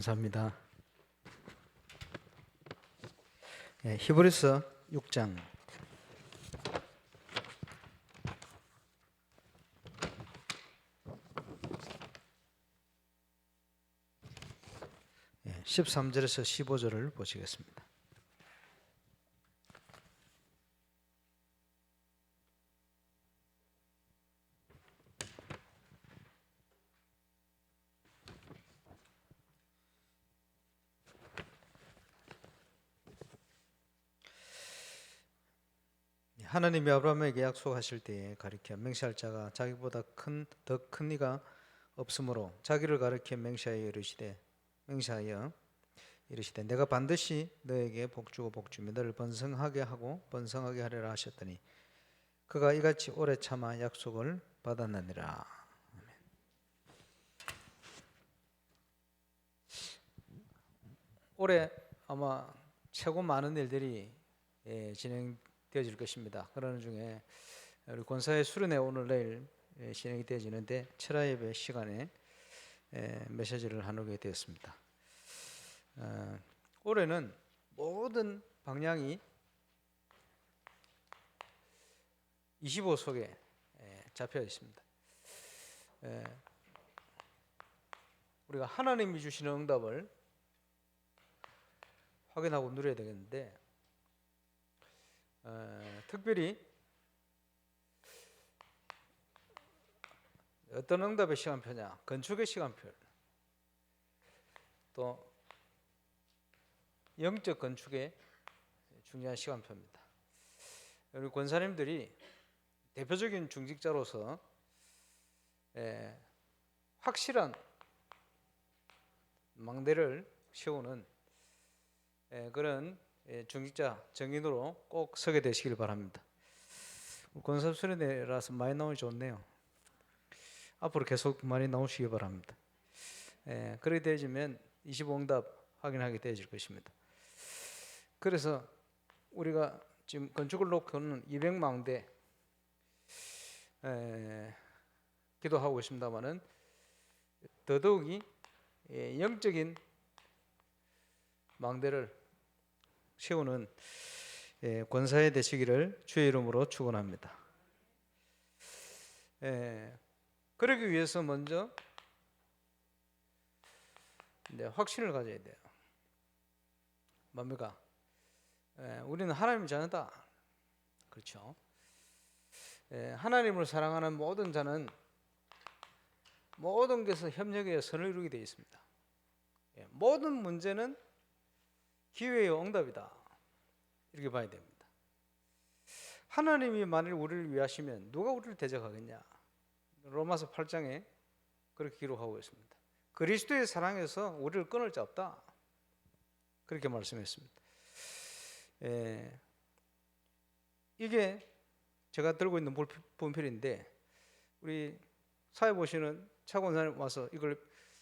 감사합니다. 히브리서 6장 13절에서 15절을 보시겠습니다. 하나님이 아브라함에게 약속하실 때에 가리켜 맹세할 자가 자기보다 더 큰 이가 없으므로 자기를 가리켜 맹세하여 이르시되 내가 반드시 너에게 복주고 복주며 너를 번성하게 하고 번성하게 하리라 하셨더니 그가 이같이 오래 참아 약속을 받았느니라. 올해 아마 최고 많은 일들이 진행되어질 것입니다. 그러는 중에 우리 권사의 수련회 오늘 내일 진행이 되어지는데 철야 예배 시간에 메시지를 나누게 되었습니다. 올해는 모든 방향이 25석에 잡혀 있습니다. 우리가 하나님이 주시는 응답을 확인하고 누려야 되겠는데 특별히 어떤 응답의 시간표냐, 건축의 시간표, 또 영적 건축의 중요한 시간표입니다. 우리 권사님들이 대표적인 중직자로서 확실한 망대를 세우는 그런 중직자 정인으로 꼭 서게 되시길 바랍니다. 권사 수련회라서 많이 나오니 좋네요. 앞으로 계속 많이 나오시기 바랍니다. 그렇게 되어지면 25응답 확인하게 되어질 것입니다. 그래서 우리가 지금 건축을 놓고는 200망대 기도하고 있습니다만은 더더욱이 영적인 망대를 세우는 권사의 되시기를 주의 이름으로 축원합니다. 그러기 위해서 먼저 확신을 가져야 돼요. 뭡니까? 우리는 하나님의 자녀다. 그렇죠? 하나님을 사랑하는 모든 자는 모든 것에서 협력하여 선을 이루게 되어 있습니다. 모든 문제는 기회의 응답이다. 이렇게 봐야 됩니다. 하나님이 만일 우리를 위하시면 누가 우리를 대적하겠냐? 로마서 8장에 그렇게 기록하고 있습니다. 그리스도의 사랑에서 우리를 끊을 자 없다. 그렇게 말씀했습니다. 이게 제가 들고 있는 분필인데 우리 사회 보시는 차 권사님 와서 이걸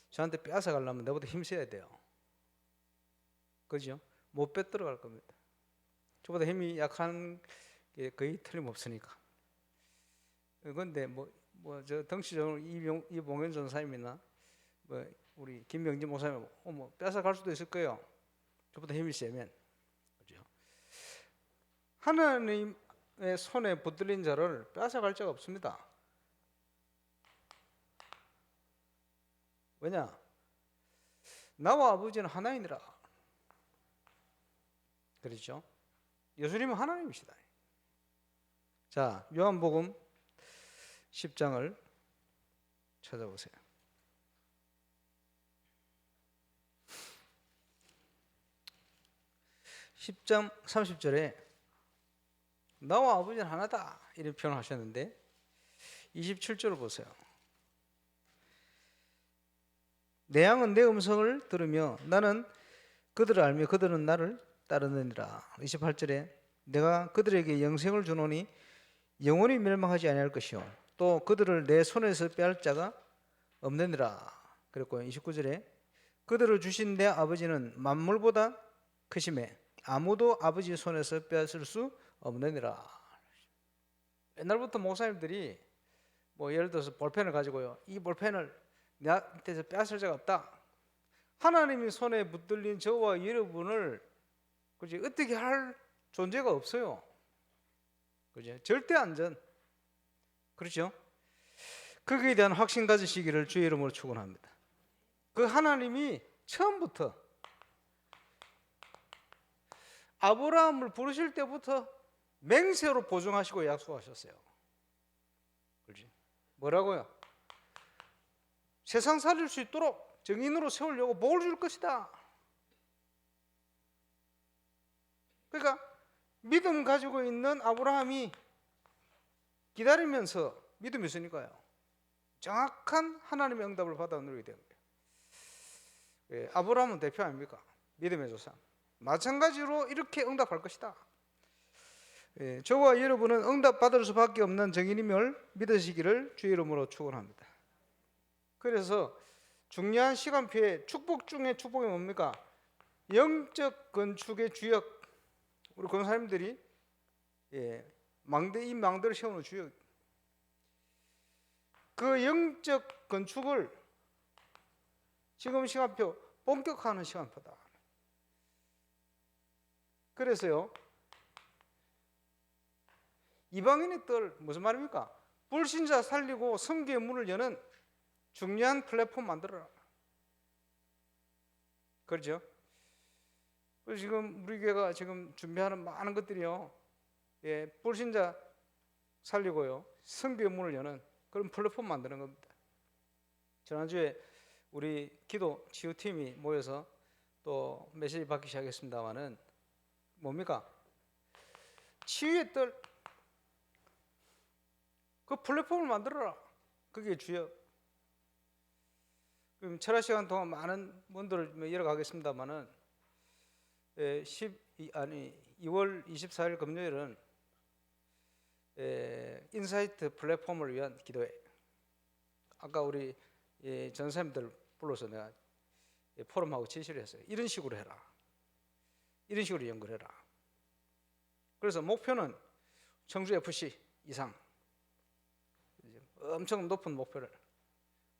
저한테 빼앗아 가려면 내보다 힘써야 돼요. 그죠? 못 빼들어 갈 겁니다. 저보다 힘이 약한 게 거의 틀림없으니까. 그런데 저 덩치적으로 이봉현 전사님이나 우리 김명진 목사님 빼앗아 갈 수도 있을 거예요. 저보다 힘이 세면. 그죠? 하나님의 손에 붙들린 자를 빼앗아 갈 자가 없습니다. 왜냐? 나와 아버지는 하나이니라. 그렇죠? 예수님은 하나님이시다. 자, 요한복음 10장을 찾아보세요. 10장 30절에 나와 아버지는 하나다 이런 표현을 하셨는데 27절을 보세요. 내 양은 내 음성을 들으며 나는 그들을 알며 그들은 나를 따르느니라. 28절에 내가 그들에게 영생을 주노니 영원히 멸망하지 아니할 것이요 또 그들을 내 손에서 빼앗을 자가 없느니라. 그랬고 29절에 그들을 주신 내 아버지는 만물보다 크심에 아무도 아버지 손에서 빼앗을 수 없느니라. 옛날부터 목사님들이 예를 들어서 볼펜을 가지고요, 이 볼펜을 내한테서 빼앗을 자가 없다. 하나님이 손에 붙들린 저와 여러분을 그지 어떻게 할 존재가 없어요. 그죠? 절대 안전. 그렇죠? 거기에 대한 확신 가지시기를 주의 이름으로 축원합니다. 그 하나님이 처음부터 아브라함을 부르실 때부터 맹세로 보증하시고 약속하셨어요. 그렇지? 뭐라고요? 세상 살릴 수 있도록 정인으로 세우려고 복을 줄 것이다. 그러니까 믿음 가지고 있는 아브라함이 기다리면서 믿음이 있으니까요. 정확한 하나님의 응답을 받아 누리게 된 거예요. 예, 아브라함은 대표 아닙니까? 믿음의 조상. 마찬가지로 이렇게 응답할 것이다. 예, 저와 여러분은 응답받을 수밖에 없는 정인임을 믿으시기를 주의 이름으로 축원합니다. 그래서 중요한 시간표에 축복 중에 축복이 뭡니까? 영적 건축의 주역. 우리 권사님들이 이 망대를 세우는 주역. 그 영적 건축을 지금 시간표 본격화하는 시간표다. 그래서요, 이방인의 뜰 무슨 말입니까? 불신자 살리고 성교의 문을 여는 중요한 플랫폼 만들어라. 그렇죠? 그래서 지금 우리 교회가 지금 준비하는 많은 것들이요, 불신자 살리고요, 성교의 문을 여는 그런 플랫폼 만드는 겁니다. 지난주에 우리 기도 치유팀이 모여서 또 메시지 받기 시작했습니다만은 뭡니까? 치유의 뜰, 그 플랫폼을 만들어라. 그게 주요. 그럼 철학 시간 동안 많은 분들을 열어가겠습니다만은 2월 24일 금요일은 인사이트 플랫폼을 위한 기도회. 아까 우리 전사님들 불러서 내가 포럼하고 지시를 했어요. 이런 식으로 해라. 이런 식으로 연결해라. 그래서 목표는 청주 FC 이상, 엄청 높은 목표를.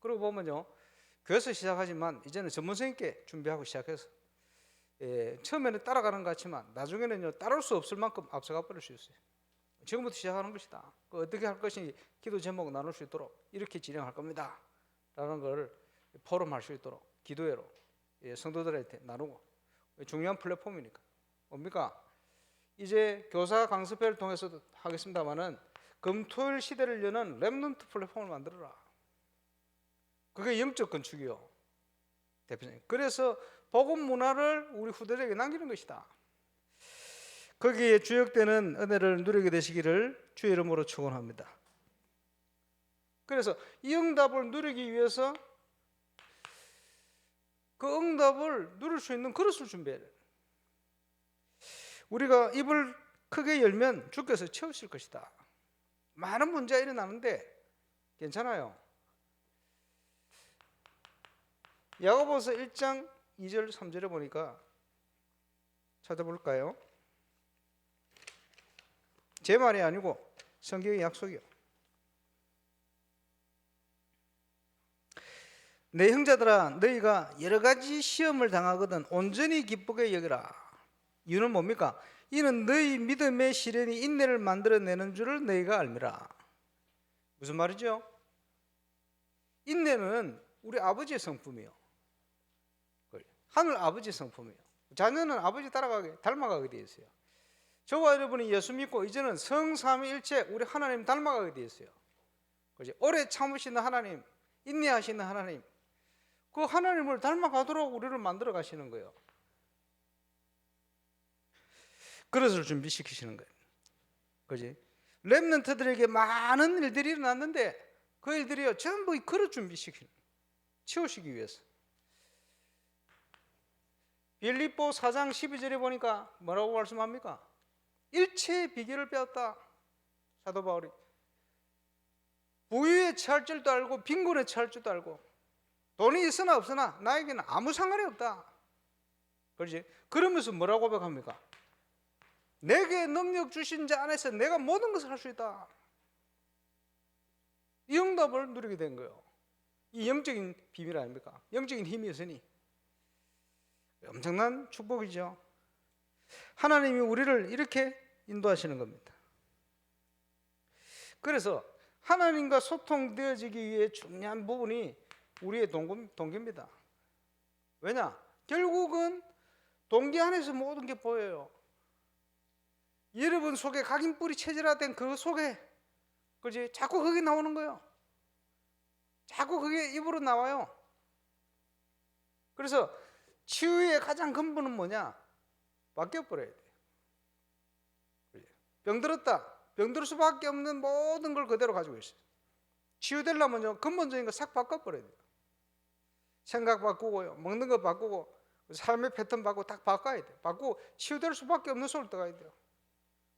그리고 보면요, 교회에서 시작하지만 이제는 전문성 있게 준비하고 시작해서 처음에는 따라가는 것 같지만 나중에는요, 따라올 수 없을 만큼 앞서가 버릴 수 있어요. 지금부터 시작하는 것이다. 어떻게 할 것인지 기도 제목 나눌 수 있도록 이렇게 진행할 겁니다 라는 걸 포럼할 수 있도록 기도회로 성도들한테 나누고, 중요한 플랫폼이니까. 뭡니까? 이제 교사 강습회를 통해서도 하겠습니다만은 금토일 시대를 여는 렘넌트 플랫폼을 만들어라. 그게 영적 건축이요, 대표님. 그래서 복음 문화를 우리 후대들에게 남기는 것이다. 거기에 주역되는 은혜를 누리게 되시기를 주의 이름으로 축원합니다. 그래서 이 응답을 누리기 위해서 그 응답을 누릴 수 있는 그릇을 준비해야 돼요. 우리가 입을 크게 열면 주께서 채우실 것이다. 많은 문제가 일어나는데 괜찮아요. 야고보서 1장 2절 3절에 보니까 찾아볼까요? 제 말이 아니고 성경의 약속이요. 내 형제들아, 너희가 여러 가지 시험을 당하거든 온전히 기쁘게 여기라. 이유는 뭡니까? 이는 너희 믿음의 시련이 인내를 만들어내는 줄을 너희가 알미라. 무슨 말이죠? 인내는 우리 아버지의 성품이요, 하늘 아버지의 성품이에요. 자녀는 아버지 닮아가게 되어 있어요. 저와 여러분이 예수 믿고 이제는 성삼위일체 우리 하나님 닮아가게 되어 있어요. 그렇지? 오래 참으시는 하나님, 인내하시는 하나님, 그 하나님을 닮아가도록 우리를 만들어 가시는 거예요. 그릇을 준비시키시는 거예요. 그렇지? 렘넌트들에게 많은 일들이 일어났는데 그 일들이요, 전부 이 그릇 준비시키는, 채우시기 위해서. 빌립보 4장 12절에 보니까 뭐라고 말씀합니까? 일체의 비결을 배웠다. 사도 바울이 부유에 처할 줄도 알고 빈곤에 처할 줄도 알고, 돈이 있으나 없으나 나에게는 아무 상관이 없다. 그렇지? 그러면서 뭐라고 고백합니까? 내게 능력 주신 자 안에서 내가 모든 것을 할 수 있다. 이 응답을 누리게 된 거예요. 이 영적인 비밀 아닙니까? 영적인 힘이 있으니. 엄청난 축복이죠. 하나님이 우리를 이렇게 인도하시는 겁니다. 그래서 하나님과 소통되어지기 위해 중요한 부분이 우리의 동기입니다. 왜냐? 결국은 동기 안에서 모든 게 보여요. 여러분 속에 각인뿌리 체질화된 그 속에, 그지? 자꾸 그게 나오는 거예요. 자꾸 그게 입으로 나와요. 그래서 치유의 가장 근본은 뭐냐? 바뀌어버려야 돼요. 병들었다. 병들 수밖에 없는 모든 걸 그대로 가지고 있어요. 치유되려면요, 근본적인 거 싹 바꿔버려야 돼요. 생각 바꾸고요, 먹는 거 바꾸고, 삶의 패턴 바꾸고 딱 바꿔야 돼요. 바꾸고 치유될 수밖에 없는 속을 떠가야 돼요.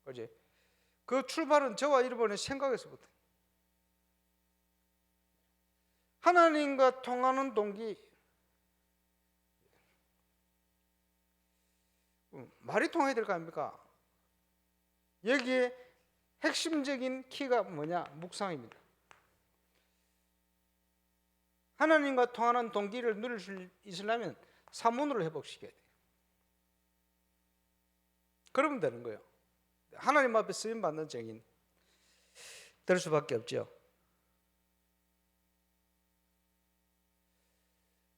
그지? 그 출발은 저와 여러분의 생각에서부터. 하나님과 통하는 동기. 말이 통해야 될 거 아닙니까? 여기에 핵심적인 키가 뭐냐? 묵상입니다. 하나님과 통하는 동기를 누릴 수 있으려면 사문으로 회복시켜야 돼요. 그러면 되는 거예요. 하나님 앞에 쓰임받는 증인 될 수밖에 없죠.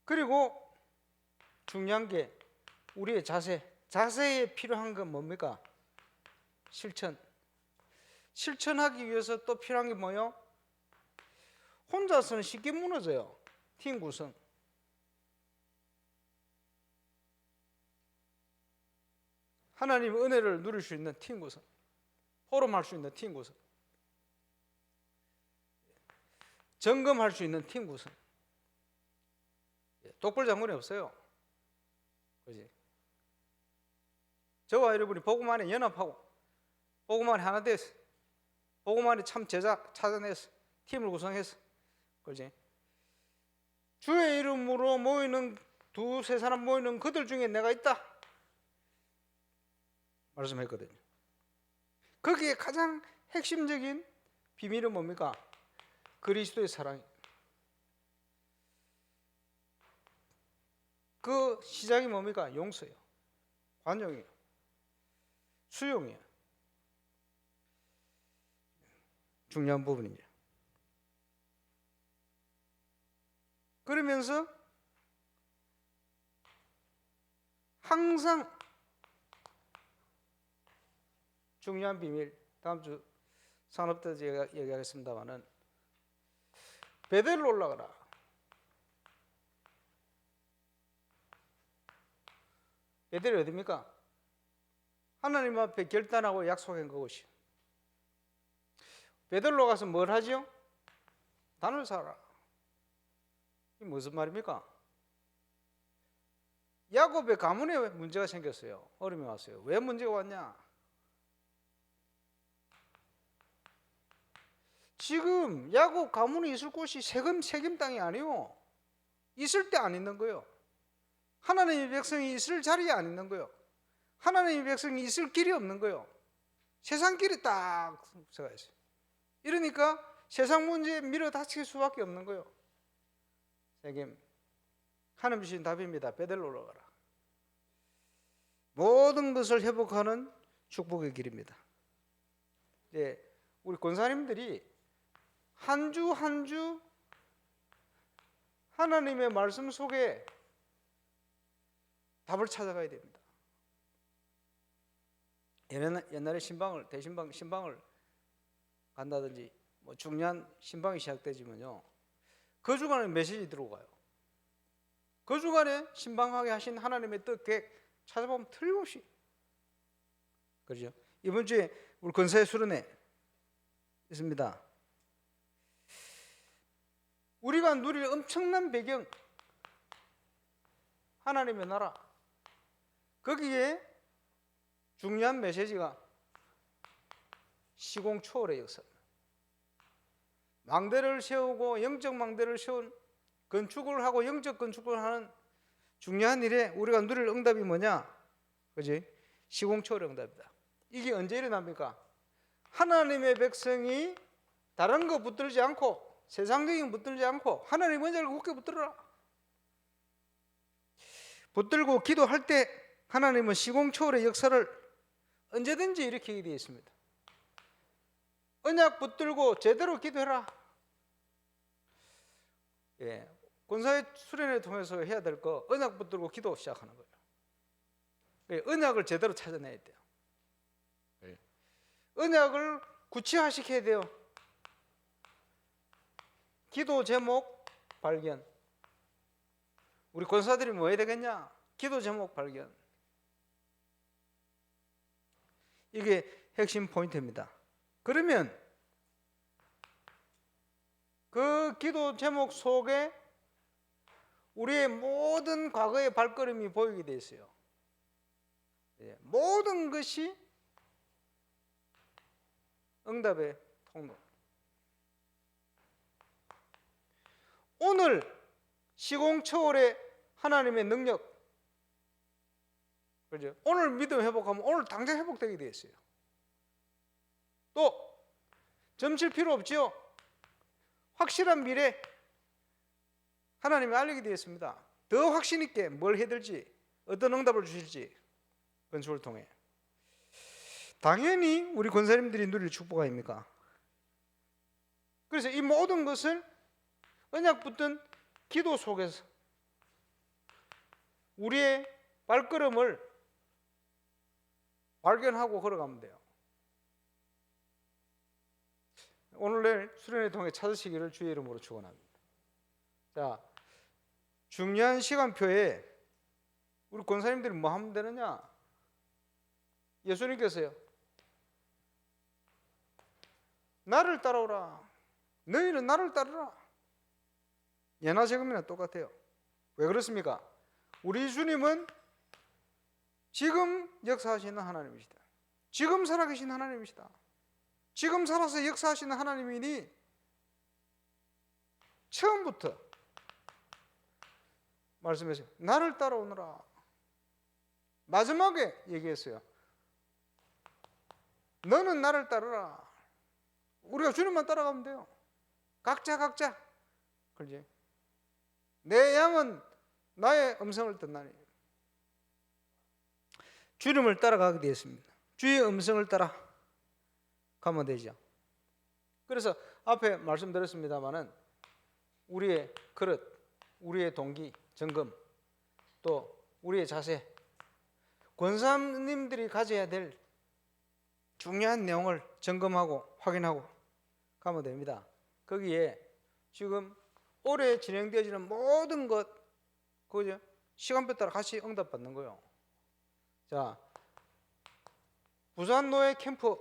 그리고 중요한 게 우리의 자세에 필요한 건 뭡니까? 실천. 실천하기 위해서 또 필요한 게 뭐예요? 혼자서는 쉽게 무너져요. 팀 구성. 하나님의 은혜를 누릴 수 있는 팀 구성. 포럼할 수 있는 팀 구성. 점검할 수 있는 팀 구성. 독불 장군이 없어요. 그지? 저와 여러분이 복음만에 연합하고 복음만에 하나 돼서 복음만에 참 제작 찾아내서 팀을 구성해서, 그지? 주의 이름으로 모이는 두세 사람 모이는 그들 중에 내가 있다 말씀했거든요. 거기에 가장 핵심적인 비밀은 뭡니까? 그리스도의 사랑이에요. 그 시작이 뭡니까? 용서예요. 관용이에요. 수용이에요. 중요한 부분이죠. 그러면서 항상 중요한 비밀, 다음 주 산업 때 제가 얘기하겠습니다만은, 베델로 올라가라. 베델이 어디입니까? 하나님 앞에 결단하고 약속한 그곳이요. 베델로 가서 뭘 하죠? 단을 사라. 이게 무슨 말입니까? 야곱의 가문에 왜 문제가 생겼어요? 어려움이 왔어요. 왜 문제가 왔냐? 지금 야곱 가문이 있을 곳이 세겜 땅이 아니요. 있을 때 안 있는 거예요. 하나님의 백성이 있을 자리에 안 있는 거예요. 하나님의 백성이 있을 길이 없는 거예요. 세상 길이 딱 서가 있어요. 이러니까 세상 문제에 밀어 닥칠 수밖에 없는 거예요. 세겜. 하나님 주신 답입니다. 베델로 올라가라. 모든 것을 회복하는 축복의 길입니다. 이제 우리 권사님들이 한 주 한 주 하나님의 말씀 속에 답을 찾아가야 됩니다. 옛날에 신방을 간다든지 뭐 중요한 신방이 시작되지만요, 그 주간에 메시지 들어가요. 그 주간에 신방하게 하신 하나님의 뜻 계획 찾아보면 틀림없이, 그렇죠? 이번 주에 우리 권사의 수련회 있습니다. 우리가 누릴 엄청난 배경, 하나님의 나라, 거기에 중요한 메시지가 시공초월의 역사입니다. 망대를 세우고 영적 망대를 세운 건축을 하고 영적 건축을 하는 중요한 일에 우리가 누릴 응답이 뭐냐? 그지? 시공초월의 응답이다. 이게 언제 일어납니까? 하나님의 백성이 다른 거 붙들지 않고, 세상적인 거 붙들지 않고 하나님 은혜를 굳게 붙들어라. 붙들고 기도할 때 하나님은 시공초월의 역사를 언제든지 일으키게 되어 있습니다. 언약 붙들고 제대로 기도해라. 예, 권사의 수련을 통해서 해야 될 거 언약 붙들고 기도 시작하는 거예요. 언약을 제대로 찾아내야 돼요. 언약을 구체화시켜야 돼요. 기도 제목 발견. 우리 권사들이 뭐 해야 되겠냐? 기도 제목 발견. 이게 핵심 포인트입니다. 그러면 그 기도 제목 속에 우리의 모든 과거의 발걸음이 보이게 돼 있어요. 모든 것이 응답의 통로. 오늘 시공초월의 하나님의 능력, 그죠? 오늘 믿음 회복하면 오늘 당장 회복되게 되어 있어요. 또 점칠 필요 없지요. 확실한 미래 하나님이 알리게 되어 있습니다. 더 확신 있게 뭘 해들지, 어떤 응답을 주실지 건축을 통해. 당연히 우리 권사님들이 누릴 축복 아닙니까? 그래서 이 모든 것을 언약 붙든 기도 속에서 우리의 발걸음을 발견하고 걸어가면 돼요. 오늘 내일 수련회 통해 찾으시기를 주의 이름으로 축원합니다. 자, 중요한 시간표에 우리 권사님들이 뭐 하면 되느냐? 예수님께서요, 나를 따라오라. 너희는 나를 따르라. 예나 지금이나 똑같아요. 왜 그렇습니까? 우리 주님은 지금 역사하시는 하나님이시다. 지금 살아계신 하나님이시다. 지금 살아서 역사하시는 하나님이니 처음부터 말씀하세요. 나를 따라오너라. 마지막에 얘기했어요. 너는 나를 따르라. 우리가 주님만 따라가면 돼요. 각자. 그렇지? 내 양은 나의 음성을 듣나니. 주님을 따라가게 되었습니다. 주의 음성을 따라 가면 되죠. 그래서 앞에 말씀드렸습니다마는 우리의 그릇, 우리의 동기, 점검, 또 우리의 자세, 권사님들이 가져야 될 중요한 내용을 점검하고 확인하고 가면 됩니다. 거기에 지금 올해 진행되어지는 모든 것, 그죠? 시간표 따라 같이 응답받는 거예요. 자, 부산 노예 캠프,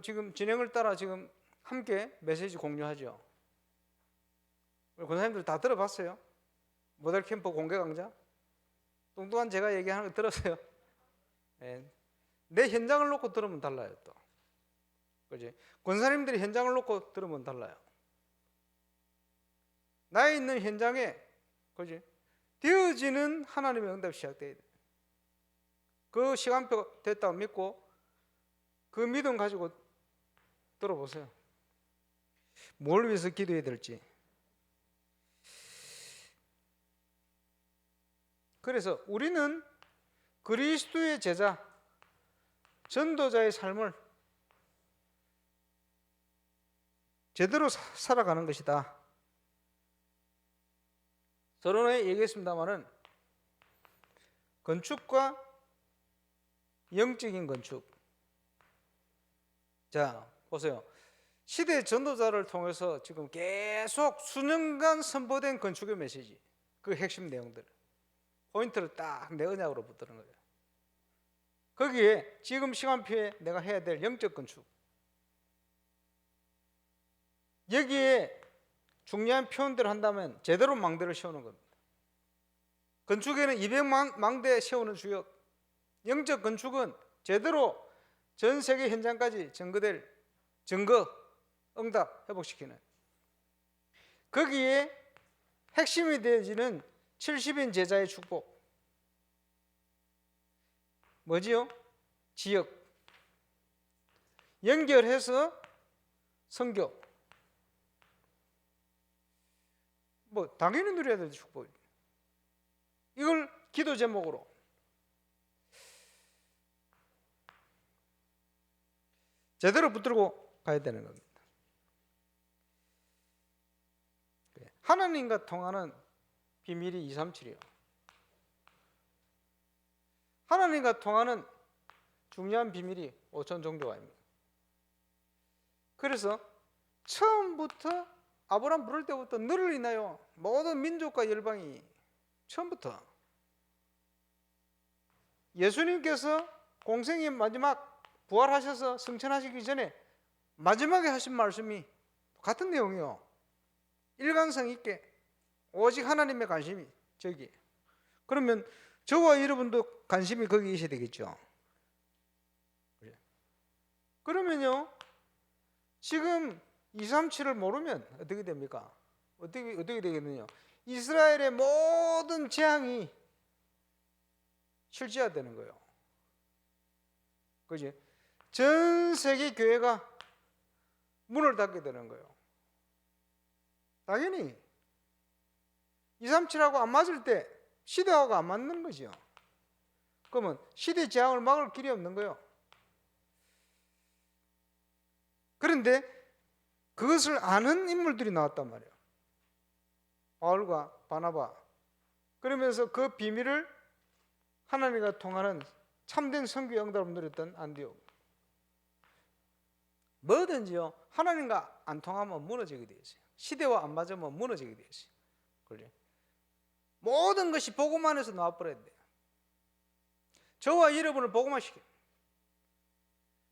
지금 진행을 따라 지금 함께 메시지 공유하죠. 우리 권사님들 다 들어봤어요? 모델 캠프 공개 강좌? 뚱뚱한 제가 얘기하는 거 들었어요? 네. 내 현장을 놓고 들으면 달라요. 또 그지? 권사님들이 현장을 놓고 들으면 달라요. 나에 있는 현장에, 그지? 되어지는 하나님의 응답이 시작돼야 돼. 그 시간표 됐다고 믿고 그 믿음 가지고 들어보세요. 뭘 위해서 기도해야 될지. 그래서 우리는 그리스도의 제자, 전도자의 삶을 제대로 살아가는 것이다. 서론에 얘기했습니다마는 건축과 영적인 건축. 자, 보세요. 시대 전도자를 통해서 지금 계속 수년간 선포된 건축의 메시지, 그 핵심 내용들, 포인트를 딱 내 언약으로 붙드는 거예요. 거기에 지금 시간표에 내가 해야 될 영적 건축, 여기에 중요한 표현들을 한다면 제대로 망대를 세우는 겁니다. 건축에는 200망대 세우는 주역, 영적 건축은 제대로 전 세계 현장까지 증거, 응답, 회복시키는, 거기에 핵심이 되어지는 70인 제자의 축복. 뭐지요? 지역. 연결해서 선교. 뭐 당연히 누려야 될 축복이죠. 이걸 기도 제목으로 제대로 붙들고 가야 되는 겁니다. 하나님과 통하는 비밀이 237이요. 하나님과 통하는 중요한 비밀이 5천 종교가 아닙니다. 그래서 처음부터 아브라함 부를 때부터 너를 인하여 모든 민족과 열방이 처음부터 예수님께서 공생의 마지막 부활하셔서 승천하시기 전에 마지막에 하신 말씀이 같은 내용이요. 일관성 있게 오직 하나님의 관심이 저기. 그러면 저와 여러분도 관심이 거기 있어야 되겠죠. 그러면요, 지금 237을 모르면 어떻게 됩니까? 어떻게 되겠느냐? 이스라엘의 모든 재앙이 실제화되는 거예요. 그지? 전 세계 교회가 문을 닫게 되는 거예요. 당연히 237하고 안 맞을 때 시대하고 안 맞는 거죠. 그러면 시대 재앙을 막을 길이 없는 거예요. 그런데 그것을 아는 인물들이 나왔단 말이에요. 바울과 바나바. 그러면서 그 비밀을 하나님과 통하는 참된 선교의 응답을 누렸던 안디옥. 뭐든지요, 하나님과 안 통하면 무너지게 되어 있어요. 시대와 안 맞으면 무너지게 되어 있어요. 그래. 모든 것이 복음 안에서 나와버려야 돼요. 저와 여러분을 복음화시켜요.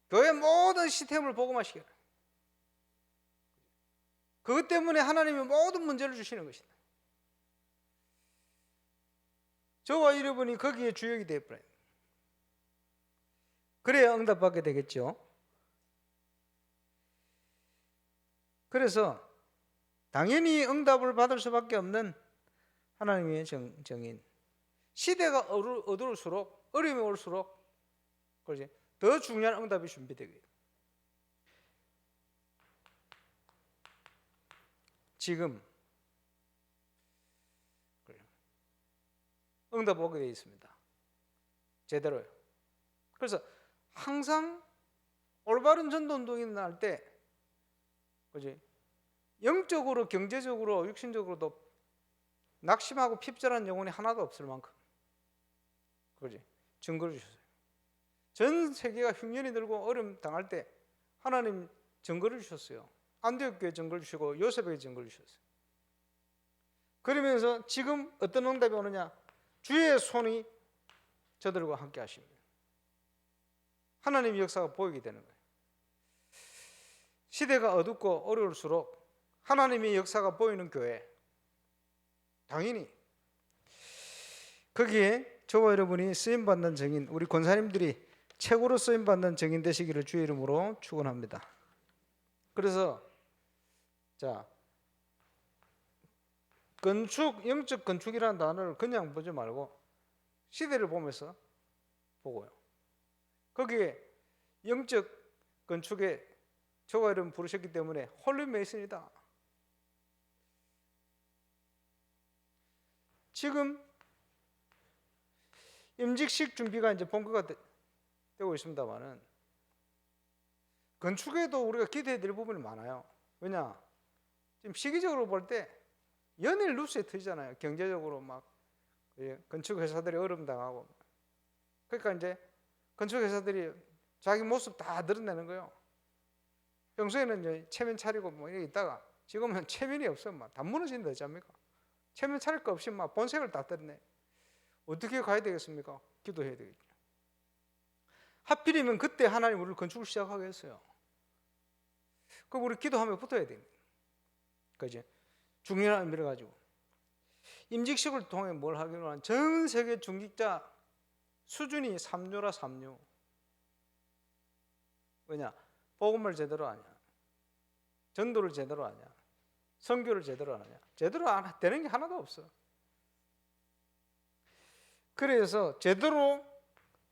교회 모든 시스템을 복음화시켜요. 그것 때문에 하나님이 모든 문제를 주시는 것이다. 저와 여러분이 거기에 주역이 되어버려요. 그래야 응답받게 되겠죠. 그래서 당연히 응답을 받을 수밖에 없는 하나님의 정인. 시대가 어두울수록, 어려움이 올수록 그렇지? 더 중요한 응답이 준비되게 돼요. 지금 응답 오게 되어 있습니다. 제대로요. 그래서 항상 올바른 전도운동이 날 때, 그지? 영적으로, 경제적으로, 육신적으로도 낙심하고 핍절한 영혼이 하나도 없을 만큼, 그지? 증거를 주셨어요. 전 세계가 흉년이 들고 어려움 당할 때 하나님 증거를 주셨어요. 안디옥 교회 증거를 주시고 요셉에게 증거를 주셨어요. 그러면서 지금 어떤 응답이 오느냐? 주의 손이 저들과 함께 하십니다. 하나님의 역사가 보이게 되는 거예요. 시대가 어둡고 어려울수록 하나님의 역사가 보이는 교회, 당연히 거기에 저와 여러분이 쓰임받는 증인, 우리 권사님들이 최고로 쓰임받는 증인 되시기를 주의 이름으로 축원합니다. 그래서 자, 건축, 영적 건축이라는 단어를 그냥 보지 말고 시대를 보면서 보고요. 거기에 영적 건축에 저와 여러분 부르셨기 때문에 홀리 메이슨이다. 지금 임직식 준비가 이제 본격화 되고 있습니다만은 건축에도 우리가 기대해야 될 부분이 많아요. 왜냐? 지금 시기적으로 볼 때 연일 뉴스에 터지잖아요. 경제적으로 막 건축 회사들이 어려움 당하고. 그러니까 이제 건축 회사들이 자기 모습 다 드러내는 거예요. 평소에는 이제 체면 차리고 뭐 여기 있다가 지금은 체면이 없어 막 다 무너진다 했습니까? 체면 차릴 거 없이 막 본색을 다 드러내. 어떻게 가야 되겠습니까? 기도해야 되겠죠. 하필이면 그때 하나님 우리를 건축을 시작하게 했어요. 그럼 우리 기도하며 붙어야 됩니다. 그죠? 중요한 의미를 가지고 임직식을 통해 뭘 하기로 하는 전 세계 중직자 수준이 3류라 3류. 왜냐? 복음을 제대로 아냐, 전도를 제대로 아냐, 선교를 제대로 안 하냐. 제대로 안 되는 게 하나도 없어. 그래서 제대로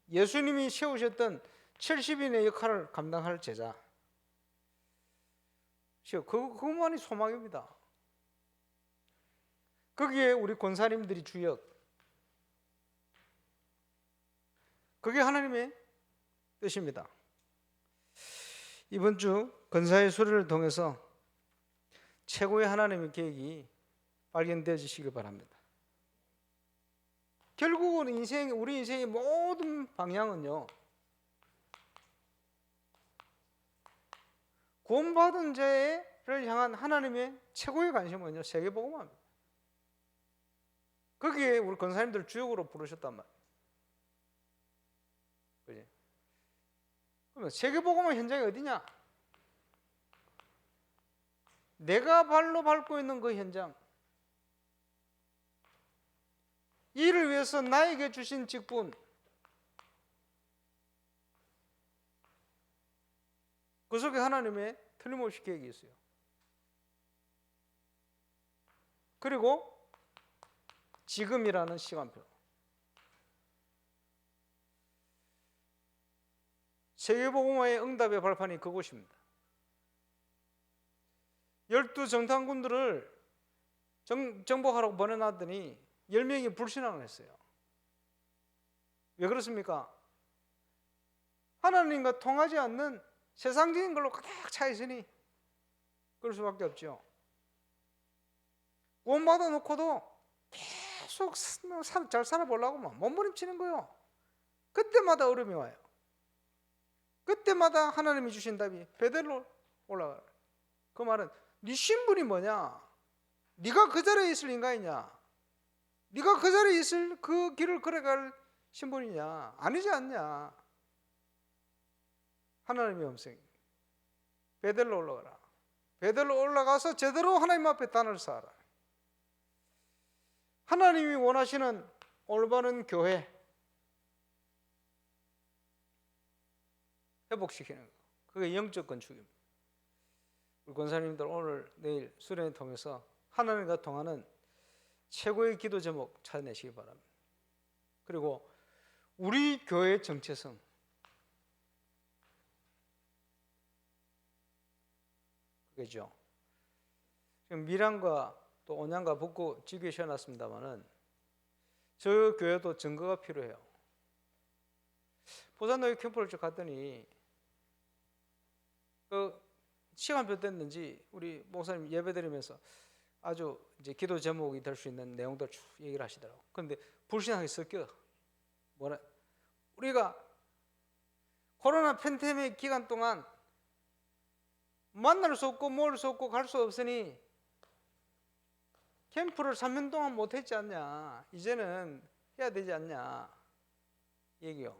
예수님이 세우셨던 70인의 역할을 감당할 제자, 그것만이 소망입니다. 거기에 우리 권사님들이 주역. 그게 하나님의 뜻입니다. 이번 주 권사의 수련을 통해서 최고의 하나님의 계획이 발견되어지시길 바랍니다. 결국은 우리 인생의 모든 방향은요, 구원받은 자를 향한 하나님의 최고의 관심은요, 세계복음화입니다. 거기에 우리 권사님들 주역으로 부르셨단 말이에요. 그지? 그러면 세계복음화 현장이 어디냐? 내가 발로 밟고 있는 그 현장, 이를 위해서 나에게 주신 직분, 그 속에 하나님의 틀림없이 계획이 있어요. 그리고 지금이라는 시간표. 세계복음화의 응답의 발판이 그곳입니다. 12 정탐꾼들을 정복하라고 보내놨더니 10명이 불신앙을 했어요. 왜 그렇습니까? 하나님과 통하지 않는 세상적인 걸로 가득 차 있으니 그럴 수밖에 없죠. 구원받아 놓고도 계속 잘 살아보려고만 몸부림치는 거예요. 그때마다 어려움이 와요. 그때마다 하나님이 주신 답이 베델로 올라가요. 그 말은 네 신분이 뭐냐? 네가 그 자리에 있을 인간이냐? 네가 그 자리에 있을 그 길을 걸어갈 신분이냐? 아니지 않냐? 하나님의 음성이 베델로 올라가라. 베델로 올라가서 제대로 하나님 앞에 단을 쌓아라. 하나님이 원하시는 올바른 교회 회복시키는 거. 그게 영적 건축입니다. 우리 권사님들 오늘 내일 수련을 통해서 하나님과 통하는 최고의 기도 제목 찾아내시기 바랍니다. 그리고 우리 교회의 정체성, 그죠? 지금 밀양과 또 온양과 북구 지교에 세워놨습니다만은 저 교회도 증거가 필요해요. 보산노예 캠프를 쭉 갔더니 그 시간표 됐는지 우리 목사님 예배드리면서 아주 이제 기도 제목이 될 수 있는 내용들 쭉 얘기를 하시더라고. 그런데 불신앙이 섞여. 뭐라? 우리가 코로나 팬데믹 기간 동안 만날 수 없고 모을 수 없고 갈 수 없으니 캠프를 3년 동안 못 했지 않냐. 이제는 해야 되지 않냐. 얘기요.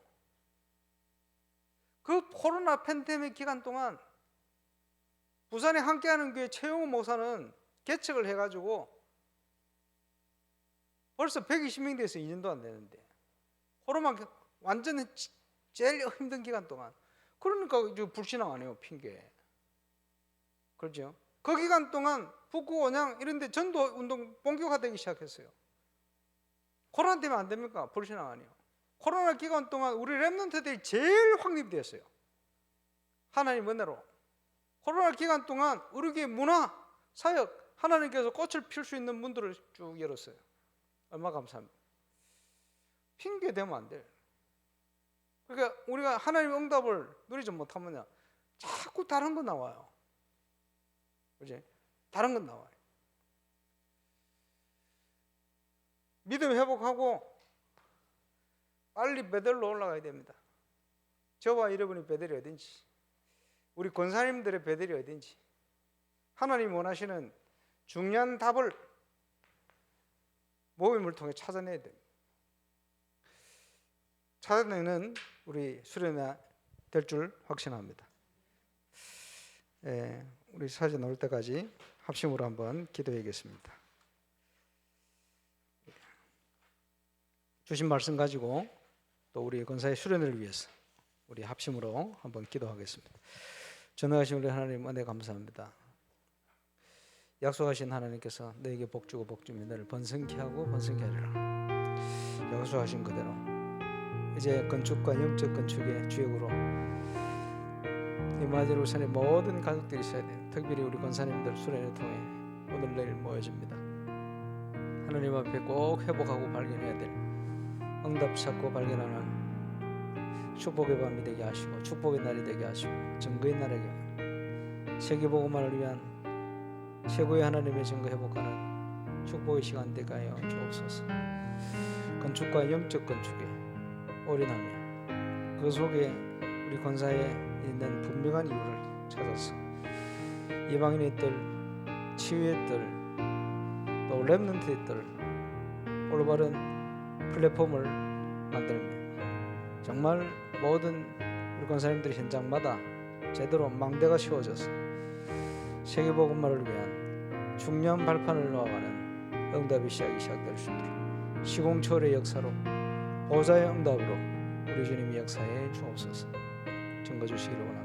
그 코로나 팬데믹 기간 동안 부산에 함께하는 교회 최영우 목사는 개척을 해가지고 벌써 120명 돼서 2년도 안 되는데 코로나 완전 제일 힘든 기간 동안 그러니까 불신앙 안 해요. 핑계. 그렇죠? 그 기간 동안 북구 온양 이런 데 전도 운동 본격화되기 시작했어요. 코로나 때문에 안 됩니까? 불신앙 아니에요. 코로나 기간 동안 우리 랩런트들이 제일 확립되었어요. 하나님 은혜로. 코로나 기간 동안 우리 교회 문화, 사역, 하나님께서 꽃을 필 수 있는 문들을 쭉 열었어요. 얼마나 감사합니다. 핑계 대면 안 돼. 그러니까 우리가 하나님의 응답을 누리지 못하면 자꾸 다른 거 나와요. 그지? 다른 건 나와요. 믿음 회복하고 빨리 베델로 올라가야 됩니다. 저와 여러분의 베델이 어딘지, 우리 권사님들의 베델이 어딘지, 하나님 원하시는 중요한 답을 모임을 통해 찾아내야 됩니다. 찾아내는 우리 수련회 될 줄 확신합니다. 우리 사진 나올 때까지 합심으로 한번 기도하겠습니다. 주신 말씀 가지고 또 우리 권사의 수련을 위해서 우리 합심으로 한번 기도하겠습니다. 전능하신 우리 하나님 은혜 감사합니다. 약속하신 하나님께서 너에게 복주고 복주며 너를 번성케 하고 번성케 하리라. 약속하신 그대로 이제 건축과 영적 건축의 주역으로 이마제루산의 모든 가족들이 있어야 돼요. 특별히 우리 권사님들 수련을 통해 오늘 내일 모여집니다. 하나님 앞에 꼭 회복하고 발견해야 될 응답 찾고 발견하는 축복의 밤이 되게 하시고 축복의 날이 되게 하시고 증거의 날에게 세계복음만을 위한 최고의 하나님의 증거 회복하는 축복의 시간 되게 하여 주옵소서. 건축과 영적 건축에 올인하며 그 속에 우리 권사에 있는 분명한 이유를 찾아서 이방인의 뜰, 치유의 뜰, 또 렘넌트의 뜰, 올바른 플랫폼을 만들며 정말 모든 우리 권사님들의 현장마다 제대로 망대가 씌워져서 세계복음화를 위한 중요한 발판을 놓아가는 응답의 시작될 수 있도록 시공초월의 역사로 보좌의 응답으로 우리 주님이 역사해 주옵소서. 증거 주시기를 원합니다.